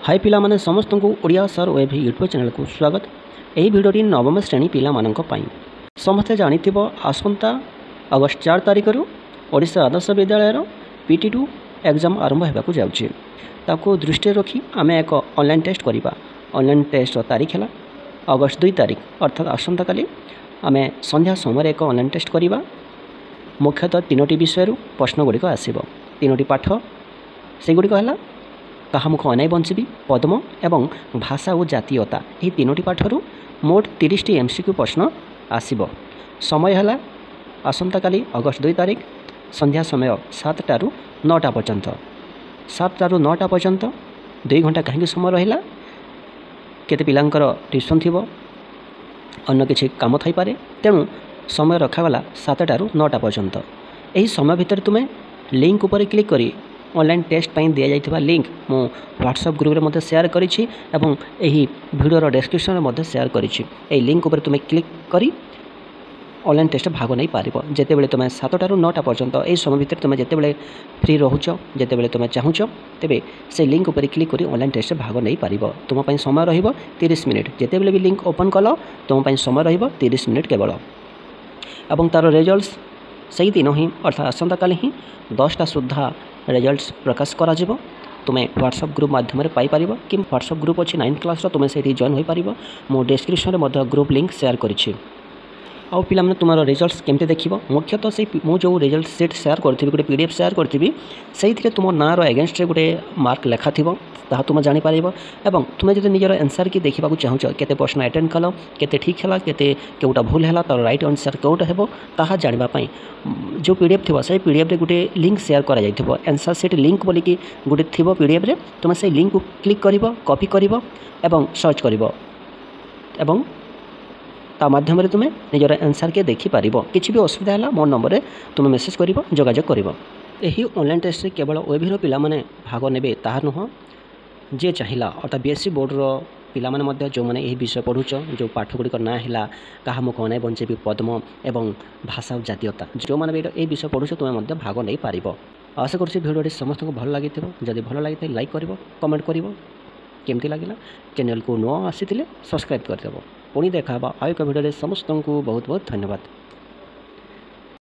हाय पिला माने समस्त को Odia sir web YouTube channel को स्वागत। यही भिडियोटी नवम श्रेणी पिला मानक पई समस्ते जानिथिबो आसंता अगस्त 4 तारिख रु ओडिशा आदर्श विद्यालय PT2 एग्जाम आरंभ हेबाकु जाउछि। ताको दृष्टि रखी आमे एक ऑनलाइन टेस्ट करिबा। ऑनलाइन टेस्ट तारीख है अगस्त 2 तारिख अर्थात आसंता काली आमे संध्या समय एक ऑनलाइन टेस्ट करिबा। मुख्यतः तीनोटी विषय प्रश्न गुड़िक आसीबो। तीनोटी पाठ से गुड़िक है कहा मुख अनाई बंचबी पद्म एवं भाषा और जातीयता यही तीनोटी पाठर मोट 30 MCQ प्रश्न आसीबो। समय है आसंता काली अगस्त 2 तारिख संध्या समय 7टा रु 9टा पर्यंत 7टा रु 9टा पर्यंत 2 घंटा कहीं समय रहा केते पिलांकर ट्यूशन थी अन्य किसी काम थी पारे तेणु समय रखागला 7टा रु 9टा पर्यंत। यही समय भितर तुम्हें लिंक उपर क्लिक करी ऑनलाइन टेस्ट पाई दिया जाइथिबा लिंक मो व्हाट्सएप ग्रुप रे मते शेयर करिछि एवं एही वीडियो डिस्क्रिप्शन में मते शेयर करिछि। एही लिंक उपर तुमे क्लिक करी ऑनलाइन टेस्ट भाग नहीं पारिबो। जेते बेले तुमे 7टा रु 9टा पर्यंत एही समय भितर तुमे जेते बेले फ्री रहुछ जेते बेले तुमे चाहुछ तेबे से लिंक उपर क्लिक करी ऑनलाइन टेस्ट भाग नहीं पारिबो। तुम पई समय रहिबो 30 मिनिट। जेते बेले भी लिंक ओपन कलो तुम पई समय रहिबो 30 मिनिट केवल एवं तार रिजल्ट्स सही दिन ही अर्थात आसंता काली ही 10टा सुधा रिजल्ट्स प्रकाश करा जिवो। तुम्हें व्हाट्सएप ग्रुप माध्यम पाई पारिबो कि व्हाट्सएप ग्रुप अच्छी 9th क्लास तुम्हें से जॉइन हो पारिबो। मो डिस्क्रिप्शन में ग्रुप लिंक शेयर करिछि। आउ पिला माने तुमार रिजल्ट्स केमते देखिबो मुख्यतः से मो जो रिजल्ट सेट शेयर करथिबी गोटे PDF शेयर करथिबी सेइथिरे तुम नार एगेंस्ट रे गोटे मार्क लेखा थिबो ताहा तुम जानि पारिबो एवं तुमे जदि निजर आंसर की देखिबाकू चाहुछ केते प्रश्न अटेंड कलो केते ठीक हला केते केउटा भूल हला तार राइट आंसर केउटा हेबो ताहा जानिबा पई जो PDF थिबो से PDF रे गोटे लिंक शेयर करा जाइथिबो। आंसर सेट लिंक बोली कि गोटे थिबो PDF रे तुमे से लिंक को क्लिक करिवो कॉपी करिवो एवं सर्च करिवो एवं ता माध्यम तुम्हें निजर आंसर के देखि पारिबो। किछि भी असुविधा है मो नंबर तुम्हें मेसेज करिवो जोगाजोग करिवो। एही ऑनलाइन टेस्ट केवल ओएभी पिला माने भाग नेबे ताहा नुह जे चाहिला अर्थात BSc बोर्ड रो पिला माने मध्य जो माने एही विषय पढुछ जो पाठ गुडी ना हिला कहा मुख अनाई बंचेबी पद्म एवं भाषा और जातीयता जो माने एही विषय पढुछ तुम्हें मध्य भाग नहीं पारिबो। आशा करछि भिडियोटी समस्त को भल लागिथिबो। जदि भल लागिथे लाइक करिवो कमेंट करिवो केमती लागिला चैनल को नो आसीथिले सब्सक्राइब करदेबो। पुणी देखा आउ एक भिडियो समस्त को बहुत बहुत धन्यवाद।